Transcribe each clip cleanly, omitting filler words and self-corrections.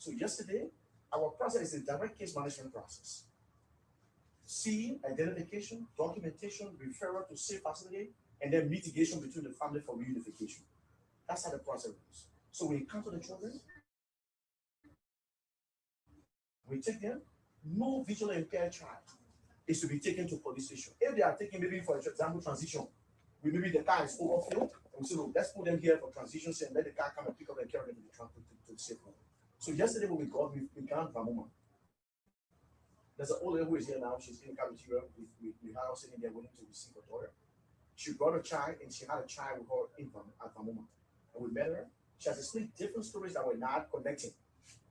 So yesterday, our process is a direct case management process. Seeing, identification, documentation, referral to safe facility, and then mitigation between the family for reunification. That's how the process goes. So we encounter the children, we take them. No visually impaired child is to be taken to police station. If they are taken maybe for example transition, maybe the car is overfilled, and we say, no, let's put them here for transition and let the car come and pick up and carry them to the transport to the safe home. So yesterday when we got began Vamoma. There's an old lady who is here now. She's in Kabichira. We had her sitting there waiting to receive her daughter. She brought a child and she had a child with her at Vamoma. And we met her. She has explained different stories that were not connecting.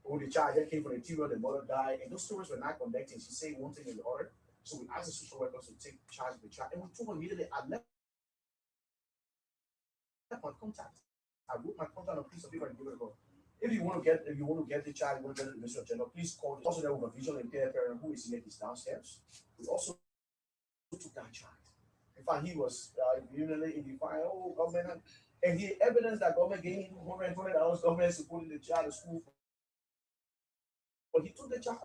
Oh, the child that came from the interior, the mother died, and those stories were not connecting. She said one thing and the other. So we asked the social workers to take charge of the child, and we told her immediately, I left my contact. I wrote my contact on a piece of paper and give it to her. If you want to get the child, you want to get the Ministry of General, please call. Also, there was a visually impaired parent who is here, he's downstairs. We also took that child. In fact, he was immediately in the fire. Oh, government, and the evidence that government gave him $120, government supporting the child to school. But he took the child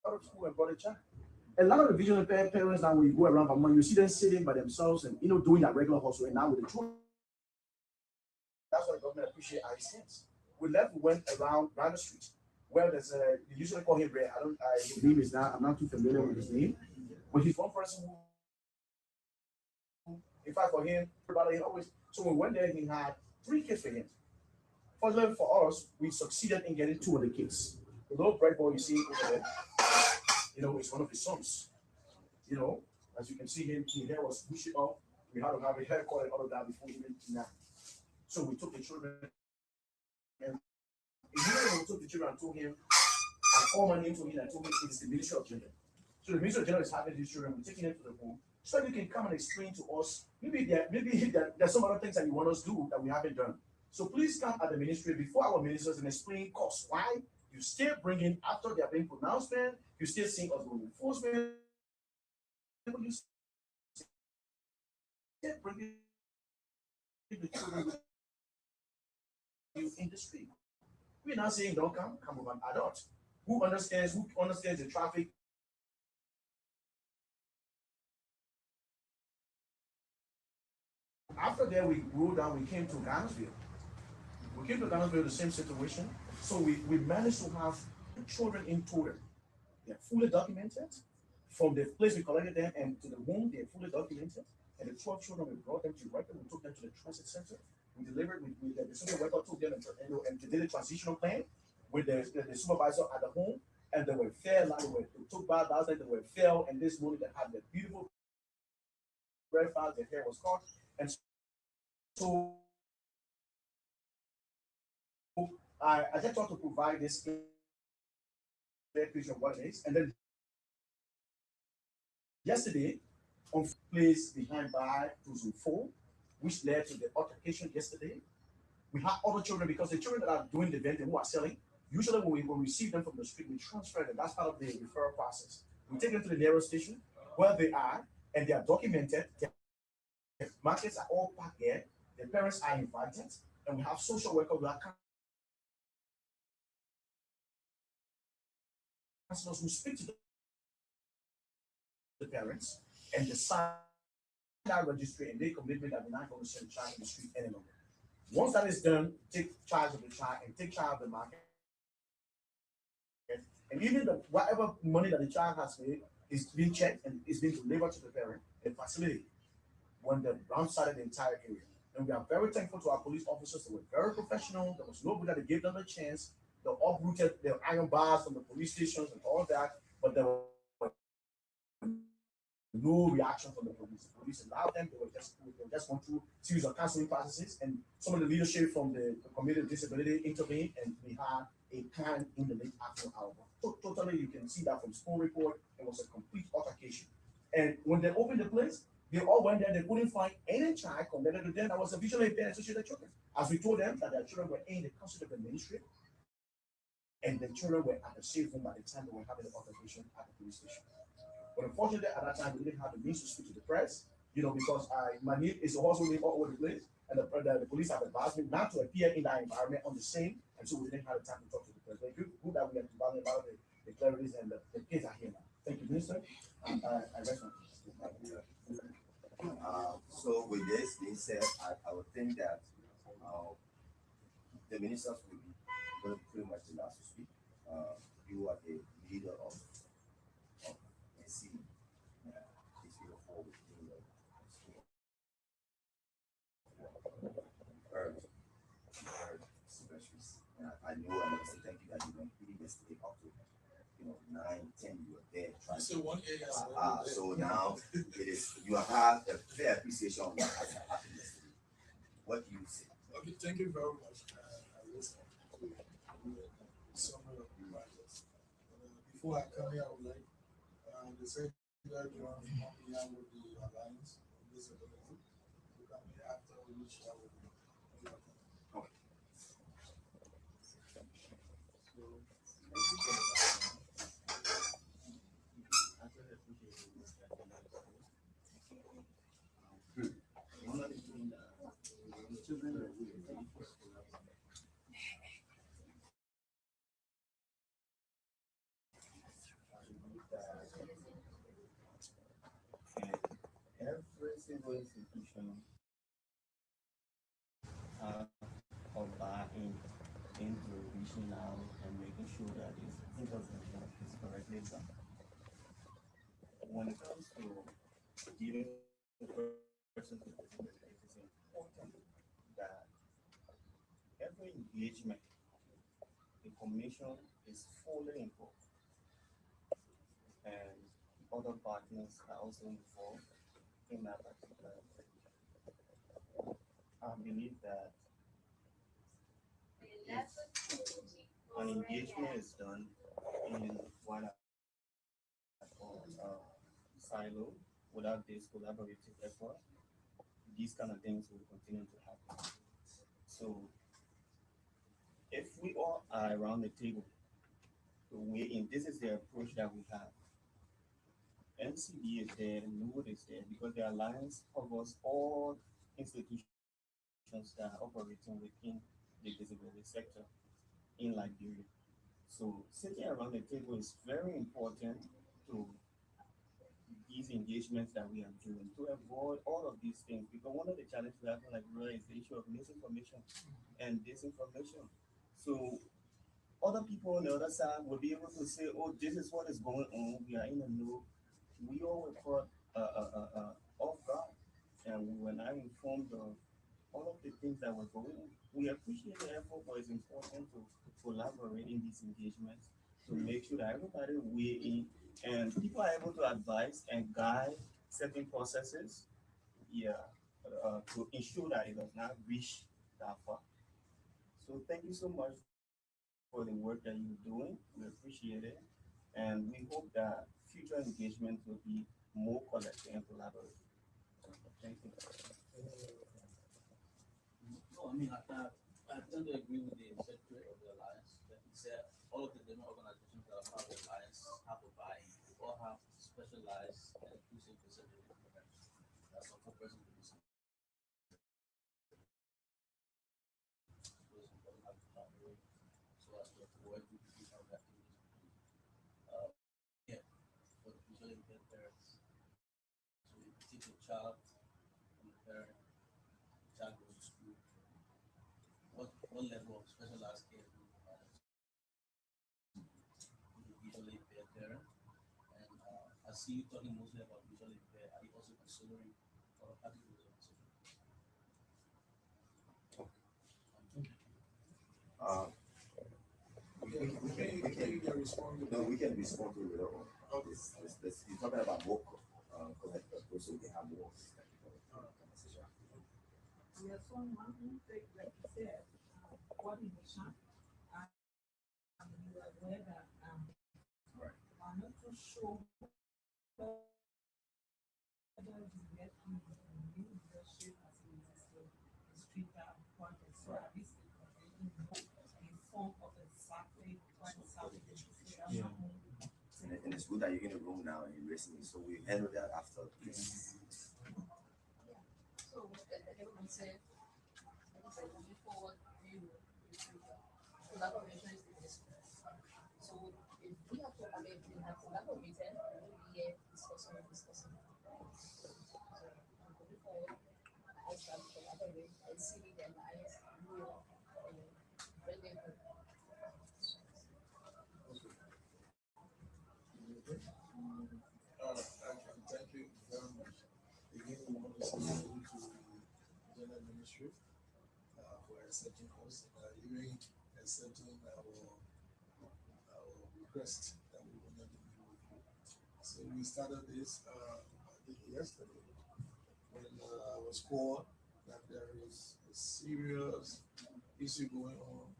out of school and brought the child. A lot of the visually impaired parents now, when you go around Vermont, you see them sitting by themselves and doing that regular hustle. And now with the children, that's what the government appreciate our stance. We went around the street where there's they usually call him Ray. His name is not, I'm not too familiar with his name, but he's one person who, in fact, for him, everybody always. So when we went there, he had 3 kids for him. Fortunately for us, we succeeded in getting 2 of the kids. The little bright boy you see over there, it's one of his sons. As you can see him, his hair was bushy up. We had to have a haircut and all of that before even now. So we took the children and immediately we took the children and told him, I called my name to him and told him it's the Ministry of Gender. So the Ministry of Gender is having these children, we're taking them to the home. So you can come and explain to us, maybe there's some other things that you want us to do that we haven't done. So please come at the ministry before our ministers and explain costs. Why? You still bring in, after they are being pronouncement, you still seeing us going enforcement. You still bringing the children in the street. We're not saying don't come with an adult who understands the traffic. After that, we rode down, we came to Garnesville. We came to Garnesville, the same situation. So we managed to have children in total. They're fully documented. From the place we collected them and to the home, they're fully documented. And the 12 children, we brought them to Record, we took them to the transit center. We delivered, the social worker took them and they did a transitional plan with the supervisor at the home. And they were fair, they took bath last night, they were fair, and this morning they had the beautiful breakfast, their hair was cut. And so I just want to provide this picture of what it is. And then yesterday, on place behind by to Zone 4, which led to the altercation yesterday. We have other children because the children that are doing the vending who are selling, usually when we receive them from the street, we transfer them. That's part of the referral process. We take them to the nearest station where they are, and they are documented. The markets are all packed there. The parents are invited, and we have social workers who are counselors who speak to the parents and decide that registry and make commitment that we're not going to send the child in the street any longer. Once that is done, take charge of the child and take charge of the market. And even whatever money that the child has made is being checked and is being delivered to the parent and facility when they're outside of the entire area. And we are very thankful to our police officers. They were very professional. There was nobody that gave them a chance. They uprooted their iron bars from the police stations and all that, but there were no reaction from the police. The police allowed them. They were just going through a series of counseling processes, and some of the leadership from the Committee of Disability intervened, and we had a plan in the late afternoon hour. So totally, you can see that from school report. It was a complete altercation. And when they opened the place, they all went there. They couldn't find any child connected to them that was a visually impaired associated children. As we told them that their children were in the custody of the ministry, and the children were at the safe room by the time they were having the altercation at the police station. But unfortunately, at that time, we didn't have the means to speak to the press, because my name is also name all over the place, and the police have advised me not to appear in that environment on the same, and so we didn't have the time to talk to the It's very good that we are talking about the clerics and the kids are here now. Thank you, Minister. I rest my case. So with this being said, I would think that uh, the ministers will be going pretty much the last to speak. You are the leader of NC. If you fall within the school of specialists. I know I must say thank you that you went really yesterday up to 9, 10, you were there trying to. So now it is you have had a fair appreciation of what has happened yesterday. What do you say? Okay, thank you very much. I listened to the summary of the project. Before I come here, I would like the secretary to help me out with the alliance of disability to come here after which I will be. Okay. Every single institution of buying into reaching out and making sure that its intervention is correctly done. When it comes to giving the person with disabilities, it's important that every engagement, the commission is fully involved and other partners are also involved in that particular thing. I believe that if an engagement is done in what I call silo without this collaborative effort, these kind of things will continue to happen. So if we all are around the table to weigh in, this is the approach that we have. NCD is there, NUD is there, because the alliance covers all institutions that are operating within the disability sector in Liberia. So sitting around the table is very important to these engagements that we are doing to avoid all of these things, because one of the challenges we have in Liberia is the issue of misinformation and disinformation. So other people on the other side will be able to say, "Oh, this is what is going on. We are in the know." We all were caught off guard, and we were not informed of all of the things that were going on. We appreciate the effort, but it's important to collaborate in these engagements to make sure that everybody weigh in and people are able to advise and guide certain processes, yeah, to ensure that it does not reach that far. So thank you so much for the work that you're doing. We appreciate it, and we hope that future engagements will be more collective and collaborative. Thank you. No, I mean, I tend to agree with the secretary of the alliance that he said all of the different organizations that are part of the alliance have a buy-in. They all have specialized and inclusive disability programs that support persons with disabilities. Those people have to collaborate so as to avoid duplication of activities. Yeah, for the visually impaired parents. So if you take a child from the parent, the child goes to school, what level of specialized care do you provide to the visually impaired parent? And I see you talking mostly about visually impaired. Are you also considering other categories of disability? Uh, Can you get responded? no, we can respond to it all. Okay. You're talking about more collective approach, so we can have more conversation. Yes, one thing, like you said, coordination. You are aware that Right. I'm not too sure whether the get new leadership as it is the street project. So at least it was informed of exactly what is happening. Yeah. And it's good that you're in the room now and you're listening, so we handle that after this. So everyone said, like I said before, you collaboration is the best friend. family and see their lives grow and bring them up. Actually, thank you very much. Again, we want to say thank you to the general ministry for accepting us, even accepting our request that we wanted to meet with you. So we started this, I think yesterday, when I was called that there is a serious issue going on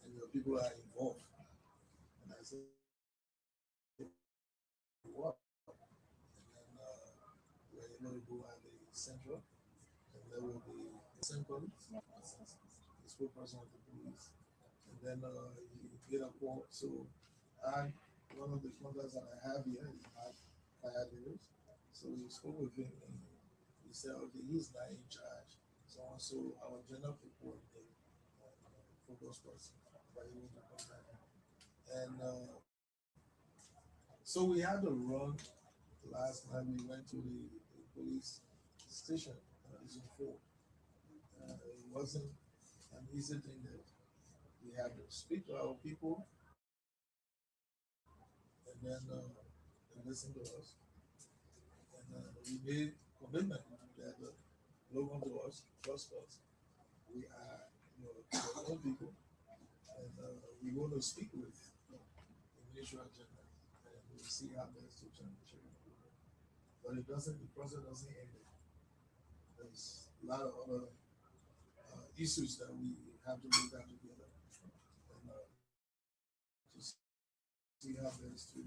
and the people are involved. And I said, what? And then we're able to go at the central, and there will be the symbol, the spokesperson of the police, and then you get a call. So I, one of the contacts that I have here is Mike Kayadevich. So we spoke with him and he said, okay, he's not in charge. So also our general coordinator, focus person, but he will contact him. And so we had to run. Last night we went to the police station, Zone 4. It wasn't an easy thing that we had to speak to our people and then they listen to us. And we made commitment that look unto us, trust us. We are, our own people, and we want to speak with the ministry agenda, and we'll see how best to turn the church. But it doesn't. The process doesn't end there. There's a lot of other issues that we have to look at together, and to see how best to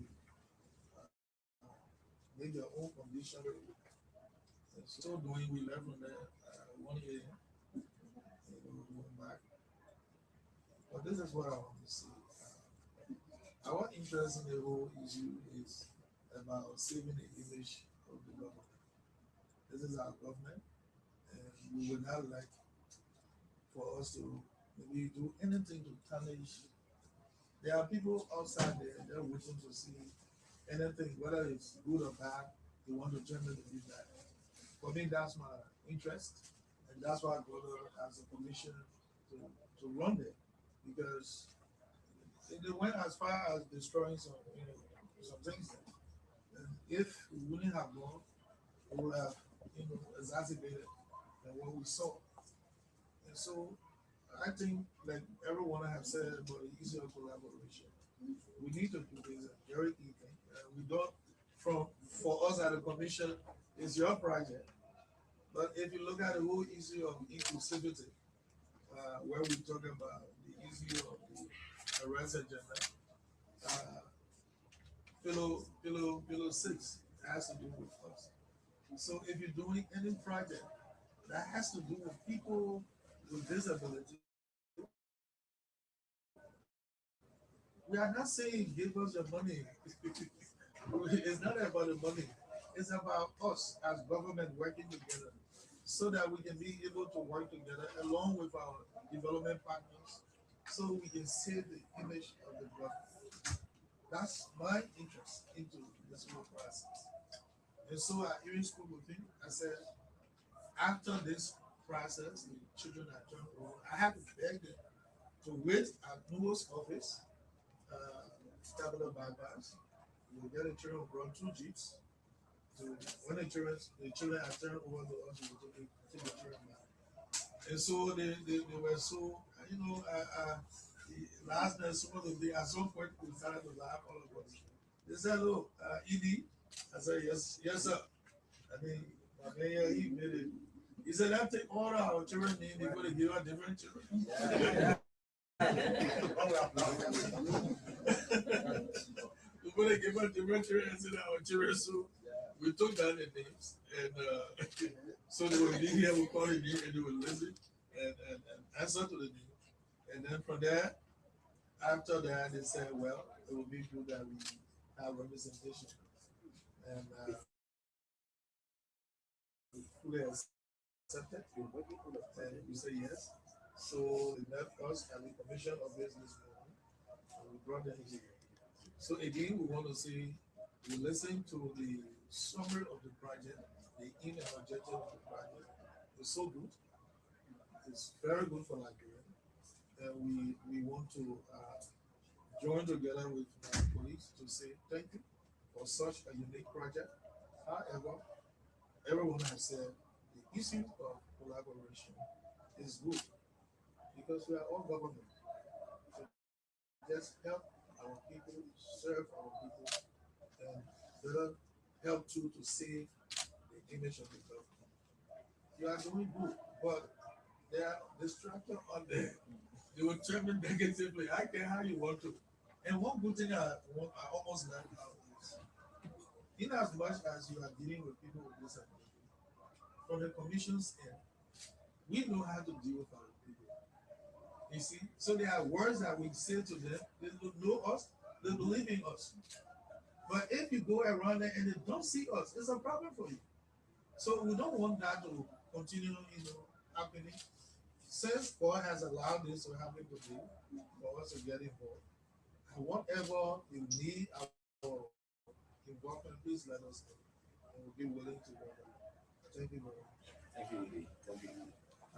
make their own condition. And so doing, we left from there 1 a.m. We went back. But this is what I want to see. Our interest in the whole issue is about saving the image of the government. This is our government, and we would not like for us to maybe do anything to tarnish. There are people outside there, they're waiting to see anything, whether it's good or bad, they want to turn it to be that. For me, that's my interest, and that's why I got as a commission to run there, because they went as far as destroying some, some things. And if we wouldn't have gone, we would have, exacerbated than what we saw. And so I think, like everyone has said about the issue of collaboration, we need to do this a very key thing. We don't, for us at the commission, it's your project. But if you look at the whole issue of inclusivity, where we talk about the issue of the arrest agenda, pillow 6 has to do with us. So if you're doing any project that has to do with people with disability, we are not saying give us your money. It's not about the money. It's about us as government working together so that we can be able to work together along with our development partners so we can save the image of the government. That's my interest into this whole process. And so I even spoke with him. I said, after this process, the children are turned over, I have to beg them to wait at Nuvo's office, capital bypass. We'll get the children brought 2 jeeps. So when the children are turned over to us, we will take the children back. And so they were so, last night, some of the day, at some point, we started to laugh, all of us. They said, "Oh, ED." I said, yes, sir. I mean, my man here, he made it. He said, "That take all our children in, they're going to give us different children." We're going to give us different children instead of our children. So we took down the names, and so they will be here, we call it name, and they will listen and answer to the name. And then from there, after that, they said, well, it will be good that we have representation. And we fully accepted, and we say yes. So they left us at the commission office this morning, and we brought them here. So again, we want to say, we listen to the summary of the project, the aim and objective of the project. It's so good. is very good for Nigeria. And we want to join together with my colleagues to say thank you for such a unique project. However, everyone has said the issue of collaboration is good because we are all government. So just help our people, serve our people, and better help too to save the image of the government. You are doing good, but there are distractors on there. They will turn it negatively. I care how you want to. And one good thing I almost learned out is, in as much as you are dealing with people with disability, from the commission's end, we know how to deal with our people. You see, so there are words that we say to them. They don't know us. They believe in us. But if you go around there and they don't see us, it's a problem for you. So we don't want that to continue, happening. Since God has allowed this to happen today, for us to get involved, and whatever you need our involvement, please let us know. And we'll be willing to work on it. Thank you very much. Thank you, Rudy. Thank you.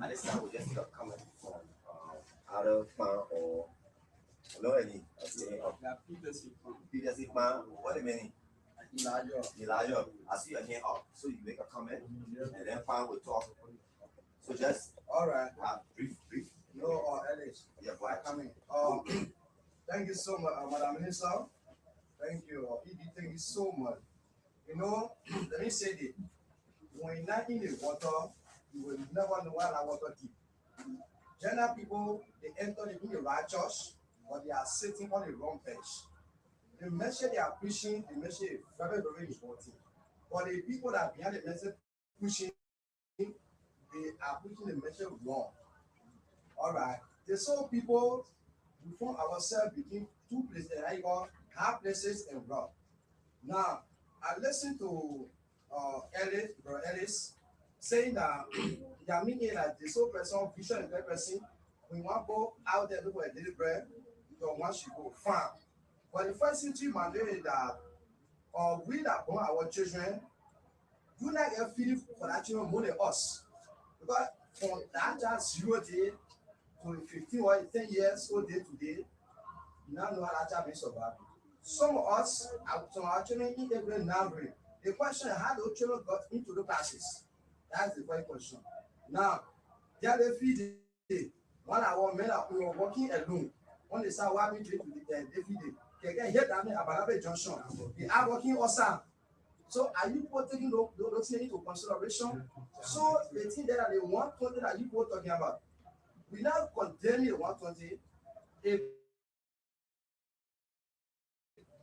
At this time, we just take a comment from other fan or no any. Okay. Peter Sigma, what do you mean? Elijah, I see your hand up, so you make a comment, and then fan will talk. So just All right. brief. No, Ellis. Yeah, go ahead. Coming. Thank you so much, Madam Minister. Thank you. Edie, thank you so much. Let me say this. When you're not in the water, you will never know where the water deep. General people, they enter in the right church, but they are sitting on the wrong bench. The message they are preaching, the message is very, very important. But the people that are behind the message pushing, they are pushing the message wrong. All right. The soul people, we form ourselves between two places, like high places and rock. Now, I listened to Ellis, Bro Ellis, saying that they meaning like the soul person, vision and that person, we want to go out there, look for a daily bread, don't want to go farm. But the first thing to mandate is that we that born our children, do not get feeling for that children more than us. Because from that child 0 day to 15 or 10 years old day to day, you now know how that child is surviving. Some of us, some of our children in every now. The question is how those children got into the classes. That's the first question. Now, they are the feed day. 1 hour men are working alone. When they start working to the feed day. They get here down at Abalabe Junction. They are working also. So are you people taking those things into consideration? So the thing that the 120 that you people talking about, we now condemn the 120. If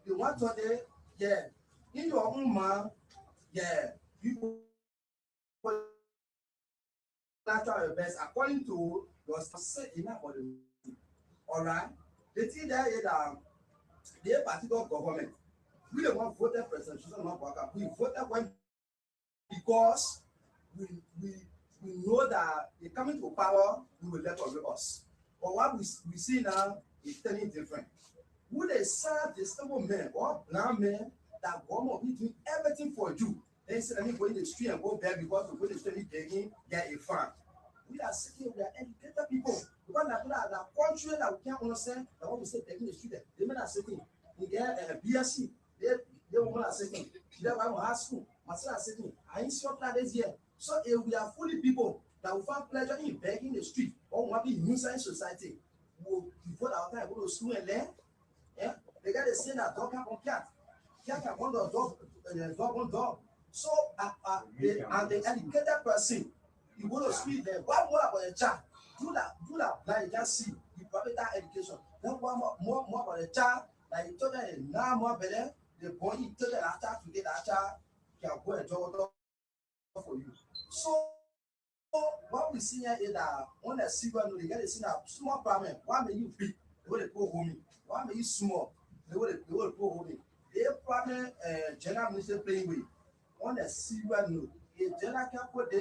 the 120, yeah, in your own man, yeah, you not try your best according to your say enough for the all right. The thing there is the particular government, we don't want voted president, we voted when because we know that they coming to power, we will let us. But what we see now is turning different. Who they serve the stable men or blind men that government will be doing everything for you. They say, let me go in the street and go there because we go in the street begging, get a farm. We are sitting, we are educated people. Because that country that we can't understand, that what we say begging the street, they men are sitting. They get a BSc, they women are sitting. They want high school, my son are sitting. I ain't sure that this year. So if we are fully people that will find pleasure in begging the street or want to be nuisance society, we will devote our time, go to school and learn. Yeah, they got to say that dog can cat. Cat can one dog, dog one dog. So, and the educated person, you go to school there, what more about a child? Do that, like you just see, you probably that education. Then one more about a child, like you told them now more better, the boy you told them after today, that child can go and job for you. So, what we see here is that when the silver, they get to see that small problem, why may you big? They will go home. Why may you small? They will go home. They probably general minister playing with on the silver note. A general can put